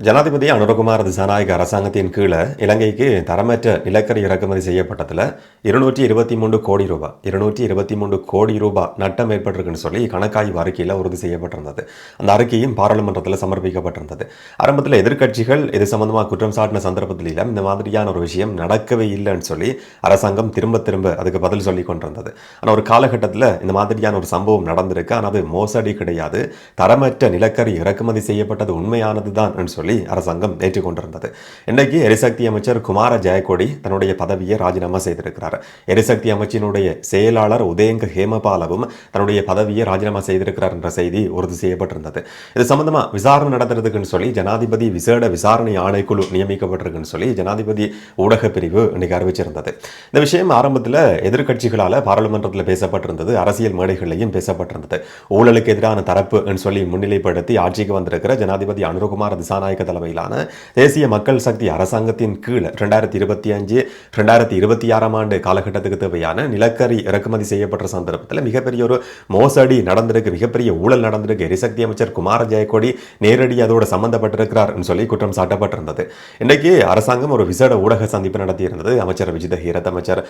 ஜனாதிபதி அனுரகுமார் திசாநாயக அரசாங்கத்தின் கீழே இலங்கைக்கு தரமற்ற நிலக்கரி இறக்குமதி செய்யப்பட்டதில் 223 கோடி ரூபாய் 223 கோடி ரூபாய் நட்டம் ஏற்பட்டிருக்குன்னு சொல்லி கணக்காய்வு அறிக்கையில் உறுதி செய்யப்பட்டிருந்தது. அந்த அறிக்கையும் பாராளுமன்றத்தில் சமர்ப்பிக்கப்பட்டிருந்தது. ஆரம்பத்தில் எதிர்க்கட்சிகள் இது சம்பந்தமாக குற்றம் சாட்டின சந்தர்ப்பத்தில் இந்த மாதிரியான ஒரு விஷயம் நடக்கவே இல்லைன்னு சொல்லி அரசாங்கம் திரும்ப திரும்ப அதுக்கு பதில் சொல்லி கொண்டிருந்தது. ஆனால் ஒரு காலகட்டத்தில் இந்த மாதிரியான ஒரு சம்பவம் நடந்திருக்கு. ஆனால் அது மோசடி கிடையாது, தரமற்ற நிலக்கரி இறக்குமதி செய்யப்பட்டது உண்மையானது தான் சொல்லி அரசாங்கம் ஏற்றுக்கொண்டிருந்தது. இன்றைக்கு எரிசக்தி அமைச்சர் குமார ஜெயக்கொடி தன்னுடைய பதவியை ராஜினாமா செய்திருக்கிறார். எரிசக்தி அமைச்சினுடைய செயலாளர் உதயங்க ஹேமபாலவும் தன்னுடைய பதவியை ராஜினாமா செய்திருக்கிறார் என்ற செய்தி உறுதி செய்யப்பட்டிருந்தது. இது சம்பந்தமா விசாரணை நடத்துறதுக்குன்னு சொல்லி ஜனாதிபதி விசேட விசாரணை ஆணைக்குழு நியமிக்கப்பட்டிருக்குன்னு சொல்லி ஜனாதிபதி ஊடக பிரிவு இன்னைக்கு அறிவிச்சிருந்தது. இந்த விஷயம் ஆரம்பத்தில் எதிர்க்கட்சிகளால் பாராளுமன்றத்தில் பேசப்பட்டிருந்தது, அரசியல் மேடைகளிலையும் பேசப்பட்டிருந்தது. ஊழலுக்கு எதிரான தரப்பு சொல்லி முன்னிலைப்படுத்தி ஆட்சிக்கு வந்திருக்கிற ஜனாதிபதி அனுரகுமார் திசாநாயக்க தலைமையிலான தேசிய மக்கள் சக்தி அரசாங்கத்தின் கீழ் 2025-2026 ஆண்டு காலகட்டத்துக்கு தேவையான நிலக்கரி இறக்குமதி செய்யப்பட்ட சந்தர்ப்பத்தில் மிகப்பெரிய ஒரு மோசடி நடந்திருக்கு, மிகப்பெரிய ஊழல் நடந்திருக்கு. எரிசக்தி அமைச்சர் குமார ஜெயக்கொடி நேரடி அதோடு சம்பந்தப்பட்டிருக்கிறார் சொல்லி குற்றம் சாட்டப்பட்டிருந்தது. இன்றைக்கு அரசாங்கம் ஒரு விசேட ஊடக சந்திப்பு நடத்தியிருந்தது. அமைச்சர் விஜித ஹீரத், அமைச்சர்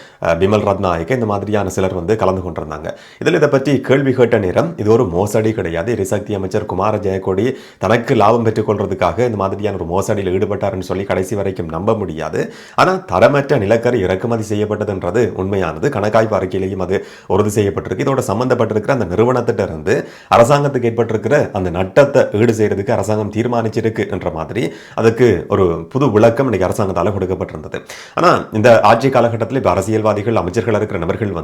பிமல் ரத்நாயக்க, இந்த மாதிரியான சிலர் கலந்து கொண்டிருந்தாங்க. இதில் இதை பற்றி கேள்வி கேட்ட நேரம் இது ஒரு மோசடி கிடையாது, எரிசக்தி அமைச்சர் குமார ஜெயக்கொடி தனக்கு லாபம் பெற்றுக் கொள்றதுக்காக இந்த மாதிரியான ஒரு மோசடியில் ஈடுபட்டார்னு சொல்லி கடைசி வரைக்கும் நம்ப முடியாது. ஆனால் தரமற்ற நிலக்கரி இறக்குமதி செய்யப்பட்டதுன்றது உண்மையானது. கணக்காய்வு அறிக்கையிலையும் அது உறுதி செய்யப்பட்டிருக்கு. இதோட சம்பந்தப்பட்டிருக்கிற அந்த நிறுவனத்திட்ட இருந்து அரசாங்கத்துக்கு ஏற்பட்டிருக்கிற அந்த நட்டத்தை ஈடு செய்யறதுக்கு அரசாங்கம் தீர்மானிச்சிருக்கு என்ற மாதிரி அதுக்கு ஒரு புது விளக்கம் இன்னைக்கு அரசாங்கத்தால் கொடுக்கப்பட்டிருந்தது. ஆனால் இந்த ஆட்சி காலகட்டத்தில் இப்போ அரசியல்வாதிகள், அமைச்சர்கள் இருக்கிற நபர்கள்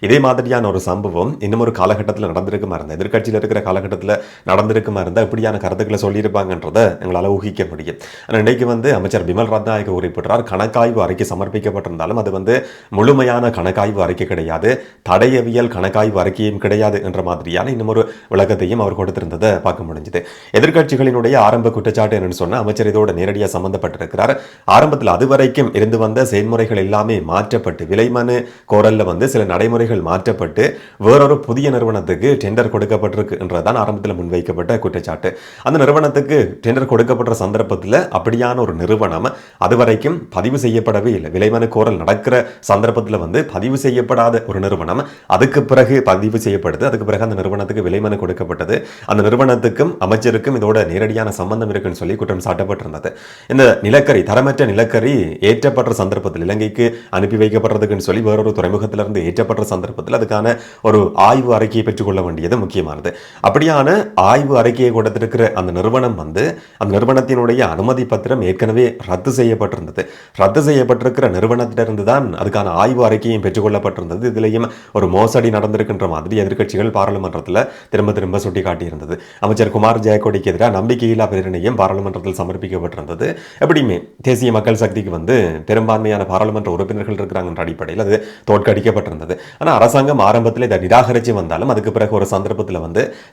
இதே மாதிரியான ஒரு சம்பவம் இன்னும் ஒரு காலகட்டத்தில் நடந்திருக்குமா இருந்தால், எதிர்கட்சியில் இருக்கிற காலகட்டத்தில் நடந்திருக்குமா இருந்தால் இப்படியான கருத்துக்களை சொல்லியிருப்பாங்கன்றதை எங்களால் ஊகிக்க முடியும். ஆனால் இன்றைக்கு அமைச்சர் பிமல் ரத்நாயக்க குறிப்பிட்டார், கணக்காய்வு அறிக்கை சமர்ப்பிக்கப்பட்டிருந்தாலும் அது முழுமையான கணக்காய்வு அறிக்கை கிடையாது, தடயவியல் கணக்காய்வு அறிக்கையும் கிடையாது என்ற மாதிரியான இன்னும் ஒரு விளக்கத்தையும் அவர் கொடுத்திருந்ததை பார்க்க முடிஞ்சது. எதிர்க்கட்சிகளினுடைய ஆரம்ப குற்றச்சாட்டு என்னன்னு சொன்னால் அமைச்சர் இதோடு நேரடியாக சம்பந்தப்பட்டிருக்கிறார். ஆரம்பத்தில் அதுவரைக்கும் இருந்து வந்த செயல்முறைகள் எல்லாமே மாற்றப்பட்டு விலைமனு கோரல்ல சில நடைமுறைகள் மாற்றப்பட்டு வேறொரு புதிய நிறுவனத்துக்கு டெண்டர் கொடுக்கப்பட்டிருக்கு என்றதான் ஆரம்பத்தில் முன்வைக்கப்பட்ட குற்றச்சாட்டு. அந்த நிறுவனத்துக்கு டெண்டர் கொடுக்கப்பட்ட சந்தர்ப்பத்தில் அப்படியான ஒரு நிறுவனம் அதுவரைக்கும் பதிவு செய்யப்படவே இல்லை. விலைமனு கோரல் நடக்கிற சந்தர்ப்பத்தில் பதிவு செய்யப்படாத ஒரு நிறுவனம் அதுக்கு பிறகு பதிவு செய்யப்படுது. அதுக்கு பிறகு அந்த நிறுவனத்துக்கு விலைமனு கொடுக்கப்பட்டது. அந்த நிறுவனத்துக்கும் அமைச்சருக்கும் இதோட நேரடியான சம்பந்தம் இருக்குன்னு சொல்லி குற்றம் சாட்டப்பட்டிருந்தது. இந்த நிலக்கரி, தரமற்ற நிலக்கரி ஏற்றப்பட்ட சந்தர்ப்பத்தில் இலங்கைக்கு அனுப்பி வைக்கப்படுறதுக்குன்னு சொல்லி வேறொரு துறைமுகத்திலிருந்து ஏற்றப்பட்ட சந்தர்ப்பத்தில் அதுக்கான ஒரு ஆய்வு அறிக்கையை பெற்றுக்கொள்ள வேண்டியது முக்கியமானது. அப்படியான ஆய்வு அறிக்கையை கொடுத்திருக்கிற அந்த நிறுவனம் அந்த நிறுவனத்தினுடைய அனுமதி பத்திரம் ஏற்கனவே ரத்து செய்யப்பட்டிருந்தது. ரத்து செய்யப்பட்டிருக்கிற நிறுவனத்திலிருந்து தான் அதுக்கான ஆய்வு அறிக்கையும் பெற்றுக்கொள்ளப்பட்டிருந்தது. இதிலையும் ஒரு மோசடி நடந்திருக்கின்ற மாதிரி எதிர்க்கட்சிகள் பாராளுமன்றத்தில் திரும்ப திரும்ப சுட்டிக்காட்டியிருந்தது. அமைச்சர் குமார் ஜெயக்கொடிக்கு எதிராக நம்பிக்கையில்லா பிரேரணையும் பாராளுமன்றத்தில் சமர்ப்பிக்கப்பட்டிருந்தது. எப்படியுமே தேசிய மக்கள் சக்திக்கு பெரும்பான்மையான பாராளுமன்ற உறுப்பினர்கள் இருக்கிறாங்க என்ற அடிப்படையில் அது தோற்கடிக்கப்பட்டிருந்தது. ஆனால் அரசாங்கம் ஆரம்பத்தில் இதை நிராகரித்து வந்தாலும் அதுக்கு பிறகு ஒரு சந்தர்ப்பத்தில்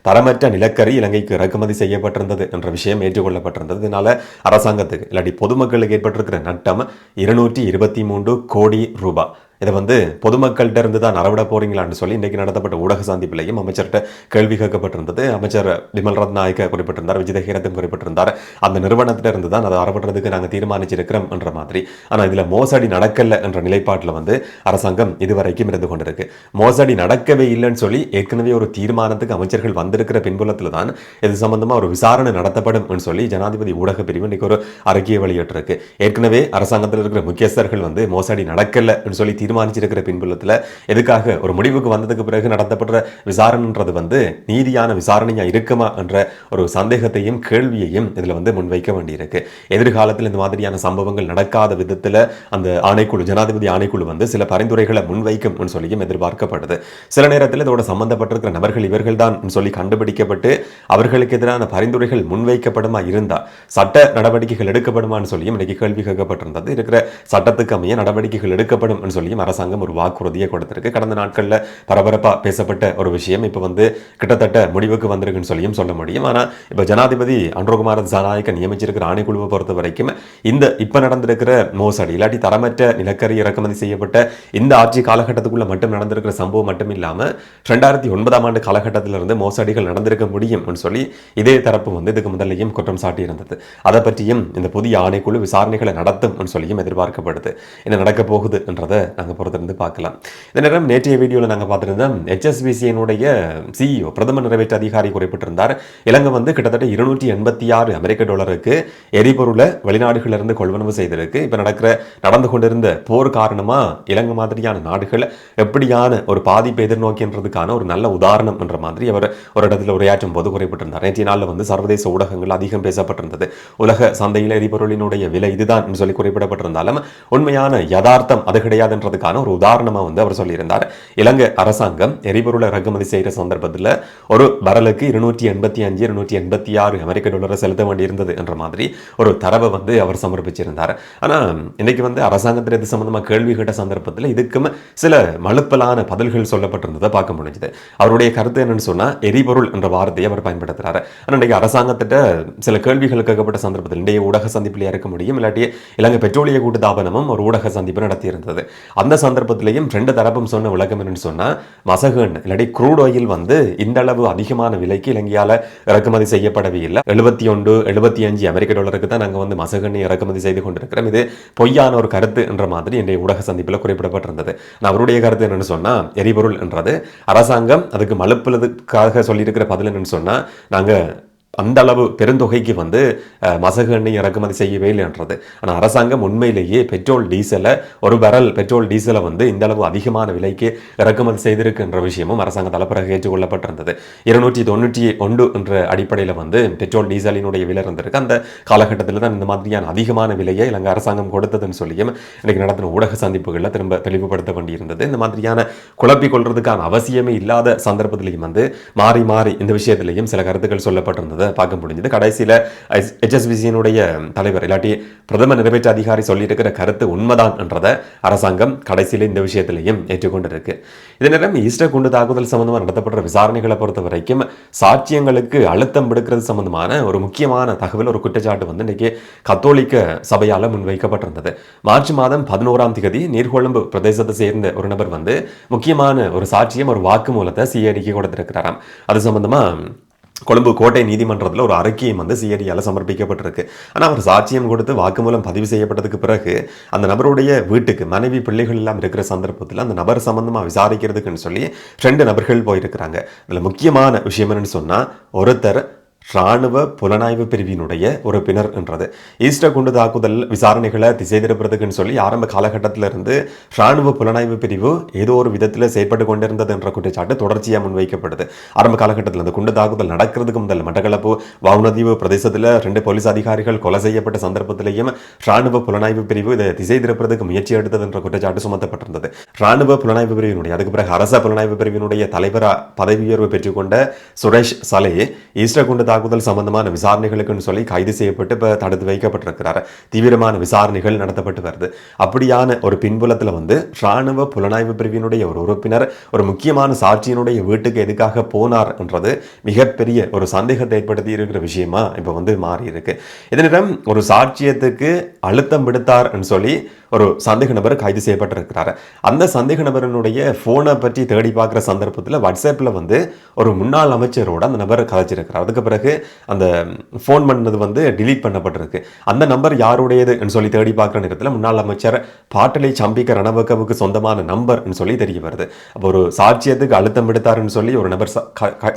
தரமற்ற நிலக்கரி இலங்கைக்கு இறக்குமதி செய்யப்பட்டிருந்தது என்ற விஷயம் ஏற்றுக்கொள்ளப்பட்டிருந்தது. இதனால அரசாங்கத்துக்கு இல்லாட்டி பொதுமக்களுக்கு ஏற்பட்டிருக்கிற நட்டம் 223 கோடி ரூபாய். இதை பொதுமக்கள்கிட்ட இருந்து தான் அறவிட போறீங்களான்னு சொல்லி இன்றைக்கு நடத்தப்பட்ட ஊடக சந்திப்பிலையும் அமைச்சர்கிட்ட கேள்வி கேட்கப்பட்டிருந்தது. அமைச்சர் பிமல் ரத்நாயக்க குறிப்பிட்டிருந்தார், விஜித ஹீரத்தும் குறிப்பிட்டிருந்தார், அந்த நிறுவனத்திட்ட இருந்து தான் அதை அறவிடுறதுக்கு நாங்கள் தீர்மானிச்சிருக்கிறோம் என்ற மாதிரி. ஆனால் இதில் மோசடி நடக்கல என்ற நிலைப்பாட்டில் அரசாங்கம் இதுவரைக்கும் இருந்து கொண்டிருக்கு. மோசடி நடக்கவே இல்லைன்னு சொல்லி ஏற்கனவே ஒரு தீர்மானத்துக்கு அமைச்சர்கள் வந்திருக்கிற பின்புலத்தில் தான் இது சம்பந்தமா ஒரு விசாரணை நடத்தப்படும் சொல்லி ஜனாதிபதி ஊடக பிரிவு இன்னைக்கு ஒரு அறிக்கையை வெளியிட்டிருக்கு. ஏற்கனவே அரசாங்கத்தில் இருக்கிற முக்கியஸ்தர்கள் மோசடி நடக்கல சொல்லி தீர்மானிச்சிருக்கிற பின்புலத்தில் எதுக்காக ஒரு முடிவுக்கு வந்ததுக்கு பிறகு நடத்தப்படுற விசாரணைன்றது நீதியான விசாரணையா இருக்குமா என்ற ஒரு சந்தேகத்தையும் கேள்வியையும் இதில் முன்வைக்க வேண்டியிருக்கு. எதிர்காலத்தில் இந்த மாதிரியான சம்பவங்கள் நடக்காத விதத்தில் அந்த ஆணைக்குழு, ஜனாதிபதி ஆணைக்குழு சில பரிந்துரைகளை முன்வைக்கும் சொல்லியும் எதிர்பார்க்கப்படுது. சில நேரத்தில் இதோட சம்பந்தப்பட்டிருக்கிற நபர்கள் இவர்கள் தான் சொல்லி கண்டுபிடிக்கப்பட்டு அவர்களுக்கு எதிரான பரிந்துரைகள் முன்வைக்கப்படுமா இருந்தா சட்ட நடவடிக்கைகள் எடுக்கப்படுமான்னு சொல்லியும் இன்னைக்கு கேள்வி கேட்கப்பட்டிருந்தது. இருக்கிற சட்டத்துக்கு அமைய நடவடிக்கைகள் எடுக்கப்படும் சொல்லியும் சொல்லியும் அரசாங்கம் ஒரு வாக்குறுதியை கொடுத்திருக்கு. கடந்த நாட்களில் பரபரப்பாக பேசப்பட்ட ஒரு விஷயம் இப்போ வந்து கிட்டத்தட்ட முடிவுக்கு வந்திருக்குன்னு சொல்லியும் சொல்ல முடியும். ஆனால் இப்போ ஜனாதிபதி அனுரகுமார திசாநாயக்க நியமிச்சிருக்கிற ஆணைக்குழுவை பொறுத்த வரைக்கும் இந்த இப்போ நடந்திருக்கிற மோசடி இல்லாட்டி தரமற்ற நிலக்கரி இறக்குமதி செய்யப்பட்ட இந்த ஆட்சி காலகட்டத்துக்குள்ள மட்டும் நடந்திருக்கிற சம்பவம் மட்டும் இல்லாமல் 2009ஆம் ஆண்டு காலகட்டத்திலிருந்து மோசடிகள் நடந்திருக்க முடியும் சொல்லி இதே தரப்பு வந்து இதுக்கு முதலையும் குற்றம் சாட்டி இருந்தது. அதை பற்றியும் இந்த புதிய ஆணைக்குழு விசாரணைகளை நடத்தும் சொல்லியும் எதிர்பார்க்கப்படுது. என்ன நடக்க போகுது என்றதை நாங்கள் பொறுத்திருந்து பார்க்கலாம். இந்த நேரம் நேற்றைய வீடியோவில் நாங்கள் பார்த்துருந்தோம், HSBC-னுடைய CEO பிரதம நிறைவேற்று அதிகாரி குறிப்பிட்டிருந்தார், இலங்கை வந்து கிட்டத்தட்ட $286 எரிபொருளை வெளிநாடுகளிலிருந்து கொள்வனவு செய்திருக்கு. இப்போ நடந்து கொண்டிருந்த போர் காரணமாக இலங்கை மாதிரியான நாடுகள் எப்படியான ஒரு பாதிப்பை எதிர்நோக்கின்றதுக்கான ஒரு நல்ல உதாரணம் என்ற மாதிரி அவர் ஒரு இடத்துல உரையாற்றும் போது குறிப்பிட்டிருந்தார். நேற்றைய நாளில் வந்து சர்வதேச ஊடகங்கள் அதிகம் பேசப்பட்டிருந்தது. உலக சந்தையில் எரிபொருளினுடைய விலை இதுதான் சொல்லி குறிப்பிடப்பட்டிருந்தாலும் உண்மையான யதார்த்தம் அது கிடையாதுன்றதுக்கான ஒரு உதாரணமாக வந்து அவர் சொல்லியிருந்தார். இலங்கை அரசாங்கம் எரிபொருளை இறக்குமதி செய்கிற சந்தர்ப்பத்தில் ஒரு பரலுக்கு $285-286 செலுத்த வேண்டியிருந்தது என்ற மாதிரி ஒரு தரவை வந்து அவர் சமர்ப்பிச்சிருந்தார். ஆனால் இன்னைக்கு வந்து அரசாங்கத்தில் இது சம்பந்தமாக கேள்வி கேட்ட சந்தர்ப்பத்தில் இதுக்கும் சில மழுப்பலான பதில்கள் சொல்லப்பட்டிருந்ததை பார்க்க முடிஞ்சது. அவருடைய கருத்து என்னன்னு சொன்னால் எரிபொருள் என்ற வார்த்தையை அவர் பயன்படுத்துகிறார். ஆனால் இன்றைக்கு அரசாங்கத்திட்ட சில கேள்விகள் கேட்கப்பட்ட சந்தர்ப்பத்தில் இன்றைய ஊடக சந்திப்பில் இருக்க முடியும், இல்லாட்டி இலங்கை பெட்ரோலிய கூட்டுத்தாபனமும் ஒரு ஊடக சந்திப்பு நடத்தியிருந்தது. அந்த சந்தர்ப்பத்திலையும் ரெண்டு தரப்பும் சொன்ன விளக்கம் என்னன்னு சொன்னால், மசகன் இல்லாட்டி க்ரூட் ஆயில் வந்து இந்த அளவு அதிகமான விலைக்கு இலங்கையால் இறக்குமதி செய்யப்படவே இல்லை. $71-75 தான் நாங்கள் வந்து மசகனை இறக்குமதி செய்து கொண்டிருக்கிறோம். இது பொய்யான ஒரு கருத்து என்ற மாதிரி இன்றைய ஊடக சந்திப்பில் குறிப்பிடப்பட்டிருந்தது. அவருடைய கருத்து என்னன்னு சொன்னால், எரிபொருள் என்றது அரசாங்கம் அதுக்கு மழுப்புறதுக்காக சொல்லியிருக்கிற பதில் என்னன்னு சொன்னால், நாங்கள் அந்த அளவு பெருந்தொகைக்கு வந்து மசகு எண்ணெய் இறக்குமதி செய்யவே இல்லைன்றது. ஆனால் அரசாங்கம் உண்மையிலேயே பெட்ரோல் டீசலை ஒரு பரல் பெட்ரோல் டீசலை வந்து இந்த அளவு அதிகமான விலைக்கு இறக்குமதி செய்திருக்குன்ற விஷயமும் அரசாங்கத்தால் பிறகு ஏற்றுக்கொள்ளப்பட்டிருந்தது. 291 என்ற அடிப்படையில் வந்து பெட்ரோல் டீசலினுடைய விலை இருந்திருக்கு. அந்த காலகட்டத்தில் தான் இந்த மாதிரியான அதிகமான விலையை இலங்கை அரசாங்கம் கொடுத்ததுன்னு சொல்லியும் இன்னைக்கு நடத்தின ஊடக சந்திப்புகளில் திரும்ப தெளிவுபடுத்த வேண்டியிருந்தது. இந்த மாதிரியான குழப்பிக் கொள்றதுக்கான அவசியமே இல்லாத சந்தர்ப்பத்திலையும் வந்து மாறி மாறி இந்த விஷயத்திலையும் சில கருத்துக்கள் சொல்லப்பட்டிருந்தது பார்க்க முடிஞ்சது. கடைசியில் HSBC-னுடைய தலைவர் இல்லாட்டி பிரதம நிறைவேற்று அதிகாரி சொல்லியிருக்கிற கருத்து உண்மைதான் என்றதை அரசாங்கம் கடைசியில் இந்த விஷயத்திலையும் ஏற்றுக்கொண்டிருக்கு. இதே நேரம் ஈஸ்டர் குண்டு தாக்குதல் சம்பந்தமாக நடத்தப்படுற விசாரணைகளை பொறுத்த வரைக்கும் சாட்சியங்களுக்கு அழுத்தம் விடுக்கிறது சம்பந்தமான ஒரு முக்கியமான தகவல், ஒரு குற்றச்சாட்டு வந்து இன்னைக்கு கத்தோலிக்க சபையால் முன்வைக்கப்பட்டிருந்தது. மார்ச் மாதம் 11ஆம் தேதி நீர்கொழும்பு பிரதேசத்தை சேர்ந்த ஒரு நபர் வந்து முக்கியமான ஒரு சாட்சியம், ஒரு வாக்குமூலத்தை CIDக்கு கொடுத்திருக்கிறாராம். அது சம்பந்தமா கொழும்பு கோட்டை நீதிமன்றத்தில் ஒரு அறிக்கையும் வந்து CIDயால் சமர்ப்பிக்கப்பட்டிருக்கு. ஆனால் அவர் சாட்சியம் கொடுத்து வாக்குமூலம் பதிவு செய்யப்பட்டதுக்கு பிறகு அந்த நபருடைய வீட்டுக்கு மனைவி பிள்ளைகள் எல்லாம் இருக்கிற சந்தர்ப்பத்தில் அந்த நபர் சம்பந்தமாக விசாரிக்கிறதுக்குன்னு சொல்லி 2 நபர்கள் போயிருக்கிறாங்க. இதில் முக்கியமான விஷயம் என்னன்னு சொன்னால், ஒருத்தர் இராணுவ புலனாய்வு பிரிவினுடைய உறுப்பினர் என்றது. ஈஸ்டர் குண்டு தாக்குதல் விசாரணைகளை திசை திருப்புறதுக்குன்னு சொல்லி ஆரம்ப காலகட்டத்தில் இருந்து இராணுவ புலனாய்வு பிரிவு ஏதோ ஒரு விதத்தில் செயற்பட்டு கொண்டிருந்தது என்ற குற்றச்சாட்டு தொடர்ச்சியாக முன்வைக்கப்படுது. ஆரம்ப காலகட்டத்தில் அந்த குண்டு தாக்குதல் நடக்கிறதுக்கு முதல் மட்டக்களப்பு வவுனதீவு பிரதேசத்தில் 2 போலீஸ் அதிகாரிகள் கொலை செய்யப்பட்ட சந்தர்ப்பத்திலேயும் இராணுவ புலனாய்வு பிரிவு இதை திசை திருப்புறதுக்கு முயற்சி எடுத்தது என்ற குற்றச்சாட்டு சுமத்தப்பட்டிருந்தது. இராணுவ புலனாய்வு பிரிவினுடைய அதுக்கு பிறகு அரச புலனாய்வு பிரிவினுடைய தலைவர் பதவி உயர்வு பெற்றுக்கொண்ட சுரேஷ் சலே ஈஸ்டர் குண்டு தாக்குதல் சம்பந்தமான விசாரணைகளுக்குன்னு சொல்லி கைது செய்யப்பட்டு இப்போ தடுத்து வைக்கப்பட்டிருக்கிறார். தீவிரமான விசாரணைகள் நடத்தப்பட்டு வருது. அப்படியான ஒரு பின்புலத்தில் வந்து இராணுவ புலனாய்வு பிரிவினுடைய ஒரு உறுப்பினர் ஒரு முக்கியமான சாட்சியினுடைய வீட்டுக்கு எதுக்காக போனார் என்றது மிகப்பெரிய ஒரு சந்தேகத்தை ஏற்படுத்தி இருக்கிற விஷயமா இப்போ வந்து மாறி இருக்கு. இதனிடம் ஒரு சாட்சியத்துக்கு அழுத்தம் விடுத்தார் சொல்லி ஒரு சந்தேக நபர் கைது செய்யப்பட்டிருக்கிறார். அந்த சந்தேக நபரினுடைய போனை பற்றி தேடி பார்க்குற சந்தர்ப்பத்தில் வாட்ஸ்அப்பில் வந்து ஒரு முன்னாள் அமைச்சரோட அந்த நபர் கதைச்சிருக்கிறார். அதுக்கு பிறகு அந்த ஃபோன் பண்ணது வந்து டிலீட் பண்ணப்பட்டிருக்கு. அந்த நம்பர் யாருடையது சொல்லி தேடி பார்க்குற நேரத்தில் முன்னாள் அமைச்சர் பாட்டலை சம்பிக்க ரணவக்கவுக்கு சொந்தமான நம்பர் சொல்லி தெரிய வருது. அப்போ ஒரு சாட்சியத்துக்கு அழுத்தம் விடுத்தாருன்னு சொல்லி ஒரு நபர்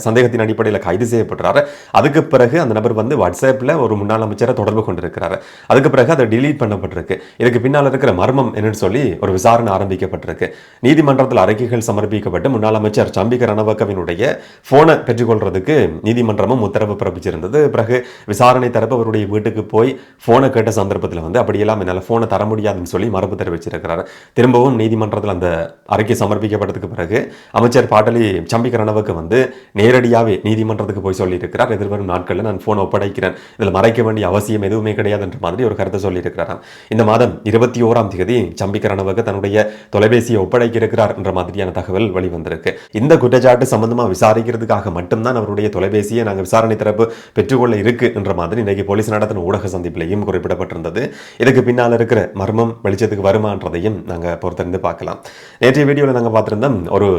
சந்தேகத்தின் அடிப்படையில் கைது செய்யப்படுறாரு. அதுக்கு பிறகு அந்த நபர் வந்து வாட்ஸ்அப்பில் ஒரு முன்னாள் அமைச்சரை தொடர்பு கொண்டிருக்கிறாரு. அதுக்கு பிறகு அதை டிலீட் பண்ணப்பட்டிருக்கு. இதுக்கு பின்னால் இருக்கிற மர்மம் என்னன்னு சொல்லி ஒரு விசாரணை ஆரம்பிக்கப்பட்டிருக்கு. நீதிமன்றத்தில் அறிக்கைகள் சமர்ப்பிக்கப்பட்டு முன்னாள் அமைச்சர் சம்பிக்க ரணவக்கவினுடைய போனை பெற்றுக்கொள்றதுக்கு நீதிமன்றமும் உத்தரவு பிறப்பிச்சிருந்தது. பிறகு விசாரணை தரப்பு அவருடைய வீட்டுக்கு போய் போனை கேட்ட சந்தர்ப்பத்தில் வந்து அப்படியெல்லாம் என்னால் போனை தர முடியாதுன்னு சொல்லி மறுப்பு தெரிவிச்சிருக்கிறார். திரும்பவும் நீதிமன்றத்தில் அந்த அறிக்கை சமர்ப்பிக்கப்பட்டதுக்கு பிறகு அமைச்சர் பாட்டலி சம்பிக்கரணவுக்கு வந்து நேரடியாகவே நீதிமன்றத்துக்கு போய் சொல்லியிருக்கிறார், எதிர்வரும் நாட்களில் நான் போனை ஒப்படைக்கிறேன், இதில் மறைக்க வேண்டிய அவசியம் எதுவுமே கிடையாது என்ற மாதிரி ஒரு கருத்தை சொல்லியிருக்கிறாராம். இந்த மாதம் 21ஆம் தேதி சம்பிக்கரணவுக்கு தன்னுடைய தொலைபேசியை ஒப்படைக்க இருக்கிறார் என்ற மாதிரியான தகவல் வெளிவந்திருக்கு. இந்த குற்றச்சாட்டு சம்பந்தமா விசாரிக்கிறதுக்காக மட்டும்தான் அவருடைய தொலைபேசியை நாங்கள் விசாரணை தரப்பு பெற்றுக்கொள்ள இருக்கு என்ற மாதிரி இன்னைக்கு போலீஸ் நடத்தின ஊடக சந்திப்பிலையும் குறிப்பிடப்பட்டிருந்தது. இதுக்கு பின்னால் இருக்கிற மர்மம் வெளிச்சத்துக்கு வருமானதையும் நாங்கள் பொறுத்திருந்து பார்க்கலாம். நேற்றைய வீடியோவில் நாங்கள் பார்த்திருந்தோம், ஒரு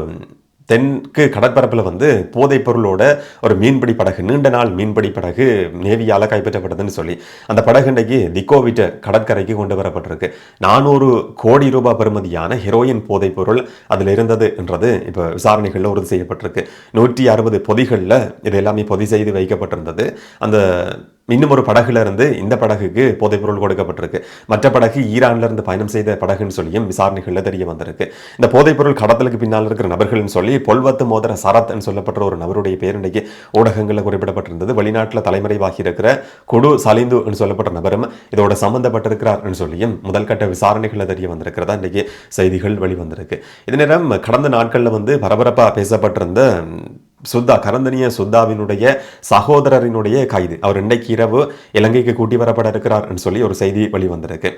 தெற்கு கடற்பரப்பில் வந்து போதைப் பொருளோட ஒரு மீன்பிடி படகு, நீண்ட நாள் மீன்பிடி படகு நேவியால் கைப்பற்றப்பட்டதுன்னு சொல்லி அந்த படகு இன்றைக்கு திக்கோவிட்ட கடற்கரைக்கு கொண்டு வரப்பட்டிருக்கு. 400 கோடி ரூபாய் பெறுமதியான ஹெரோயின் போதைப் பொருள் அதில் இருந்தது என்றது இப்போ விசாரணைகளில் உறுதி செய்யப்பட்டிருக்கு. 160 பொதிகளில் இது எல்லாமே பொதி செய்து வைக்கப்பட்டிருந்தது. அந்த இன்னும் ஒரு படகுல இருந்து இந்த படகுக்கு போதைப்பொருள் கொடுக்கப்பட்டிருக்கு. மற்ற படகு ஈரான்ல இருந்து பயணம் செய்த படகுன்னு சொல்லியும் விசாரணைகள்ல தெரிய வந்திருக்கு. இந்த போதைப்பொருள் கடத்தலுக்கு பின்னால் இருக்கிற நபர்கள்னு சொல்லி பொல்வத்து மோதர சரத் சொல்லப்பட்ட ஒரு நபருடைய பேர் இன்றைக்கு ஊடகங்களில் குறிப்பிடப்பட்டிருந்தது. வெளிநாட்டில் தலைமறைவாகி இருக்கிற குடு சலிந்து சொல்லப்பட்ட நபரும் இதோட சம்பந்தப்பட்டிருக்கிறார் சொல்லியும் முதல் கட்ட விசாரணைகளில் தெரிய வந்திருக்கிறதா இன்றைக்கு செய்திகள் வெளிவந்திருக்கு. இதே நேரம் கடந்த நாட்களில் வந்து பரபரப்பா பேசப்பட்டிருந்த சுத்தா கரந்தனிய சுத்தாவினுடைய சகோதரரினுடைய கைது, அவர் இன்றைக்கு இரவு இலங்கைக்கு கூட்டி வரப்பட இருக்கிறார் சொல்லி ஒரு செய்தி வெளிவந்திருக்கு.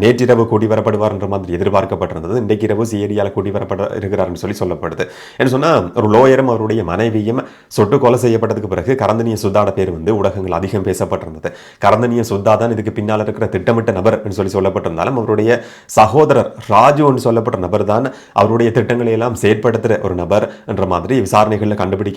நேற்றிரவு கூட்டி வரப்படுவார் என்ற மாதிரி எதிர்பார்க்கப்பட்டிருந்தது. இன்றைக்கு இரவு சிஐடியால் கூட்டி வரப்பட இருக்கிறார் சொல்லி சொல்லப்படுது. என்ன சொன்னா, ஒரு லோயரும் அவருடைய மனைவியும் சுட்டு கொலை செய்யப்பட்டதுக்கு பிறகு கரந்தனிய சுத்தாட பேர் வந்து ஊடகங்கள் அதிகம் பேசப்பட்டிருந்தது. கரந்தனிய சுத்தா தான் இதுக்கு பின்னால் இருக்கிற திட்டமிட்ட நபர் சொல்லி சொல்லப்பட்டிருந்தாலும் அவருடைய சகோதரர் ராஜு சொல்லப்பட்ட நபர் தான் அவருடைய திட்டங்களை எல்லாம் செயற்படுத்துகிற ஒரு நபர் என்ற மாதிரி விசாரணைகளில் கண்டுபிடிக்கப்பட்டு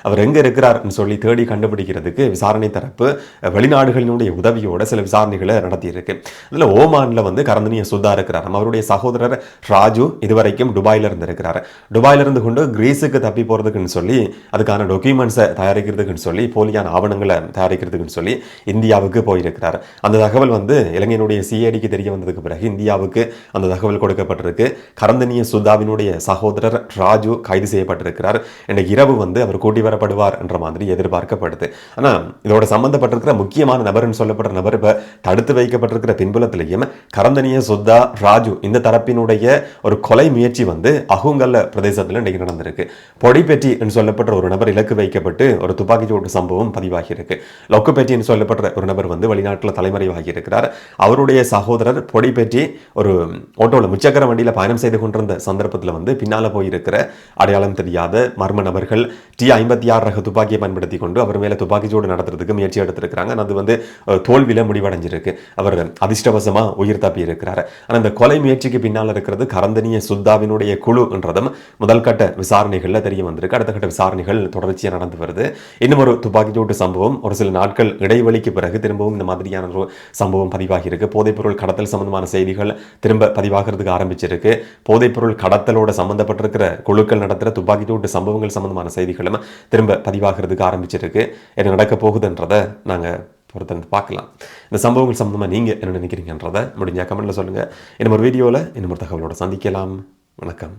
அவர் எங்க இருக்கிறார் சொல்லி தேடி கண்டுபிடிக்கிறதுக்கு விசாரணை தரப்பு வெளிநாடுகளினுடைய உதவியோட சில விசாரணைகளை நடத்தியிருக்கு. இதுல ஓமான்ல வந்து கரந்தனிய சுத்தா இருக்கிறார். அவருடைய சகோதரர் ராஜு இதுவரைக்கும் துபாயில இருந்து இருக்கிறார். துபாயில இருந்து கொண்டு கிரீஸுக்கு தப்பி போறதுக்குன்னு சொல்லி அதுக்கான டாக்குமெண்ட்ஸை தயாரிக்கிறதுக்குன்னு சொல்லி போலியான ஆவணங்களை தயாரிக்கிறதுக்குன்னு சொல்லி இந்தியாவுக்கு போயிருக்கிறார். அந்த தகவல் வந்து இலங்கையினுடைய சிஐடிக்கு தெரிய வந்ததுக்கு பிறகு இந்தியாவுக்கு அந்த தகவல் கொடுக்கப்பட்டிருக்கு. கரந்தனிய சுத்தாவினுடைய சகோதரர் ராஜு கைது செய்யப்பட்டிருக்கிறார். இன்னைக்கு இரவு வந்து அவர் கூட்டி வரப்படுவார் என்ற மாதிரி எதிர்பார்க்கப்படுது. ஆனா இதோட சம்பந்தப்பட்டிருக்கிற முக்கியமான நபர்னு சொல்லப்படுற நபர் இப்ப தடுத்து வைக்கப்பட்டிருக்கிற பின்புலத்திலேயும் கரந்தனிய சுத்தா ராஜு இந்த தரப்பினுடைய ஒரு கொலை முயற்சி வந்து அகுங்கல்ல பிரதேசத்தில் இன்னைக்கு நடந்திருக்கு. பொடிப்பெட்டி என்று சொல்லப்பட்ட ஒரு நபர் இலக்கு வைக்கப்பட்டு ஒரு துப்பாக்கிச்சூட்டு சம்பவம் பதிவாகி இருக்கு. லொக்குப்பெட்டி என்று சொல்லப்பட்ட ஒரு நபர் வந்து வெளிநாட்டில் தலைமறைவாகி இருக்கிறார். அவருடைய சகோதரர் பொடிப்பெட்டி ஒரு ஓட்டோல முச்சக்கர வண்டியில பயணம் செய்து கொண்டிருந்த சந்தர்ப்பத்தில் வந்து பின்னால போயிருக்கிற அடையாளம் தெரியாத மர்ம நபர்கள் T-56 ரக துப்பாக்கியை பயன்படுத்தி கொண்டு அவர் மேல துப்பாக்கிச்சூடு நடத்துறதுக்கு முயற்சி எடுத்திருக்கிறாங்க. அது வந்து தோல்வியில முடிவடைஞ்சிருக்கு. அவர் அதிர்ஷ்டவசமா உயிர் தப்பி இருக்கிறார். ஆனா இந்த கொலை முயற்சிக்கு பின்னால் இருக்கிறது கரந்தனிய சுத்தாவினுடைய குழு என்றதும் முதல் கட்ட விசாரணைகள்ல தெரிய வந்திருக்கு. அடுத்த கட்ட விசாரணைகள் தொடர்ச்சியா நடந்து வருது. இன்னும் ஒரு துப்பாக்கிச்சூட்டு சம்பவம் ஒரு சில நாட்கள் இடைவெளிக்கு பிறகு திரும்பவும் இந்த மாதிரியான ஒரு சம்பவம் பதிவாகி இருக்கு. போதைப்பொருள் கடத்தல் சம்பந்தமான செய்திகள் திரும்ப பதிவாகிறதுக்கு ஆரம்பிச்சிருக்கு. போதைப்பொருள் கடத்தலோட சம்பந்தப்பட்டிருக்கிற குழுக்கள் நடத்துகிற துப்பாக்கிச்சூட்டு சம்பவங்கள் சம்பந்தமான செய்திகளும் திரும்ப பதிவாகிறதுக்கு ஆரம்பிச்சிருக்கு. என்ன நடக்க போகுதுன்றதை நாங்கள் பொறுத்து பார்க்கலாம். இந்த சம்பவங்கள் சம்பந்தமாக நீங்கள் என்ன நினைக்கிறீங்கன்றதை முடிஞ்சா கமெண்ட்ல சொல்லுங்கள். இன்னும் ஒரு வீடியோவில் இன்னும் ஒரு தகவலோட சந்திக்கலாம். வணக்கம்.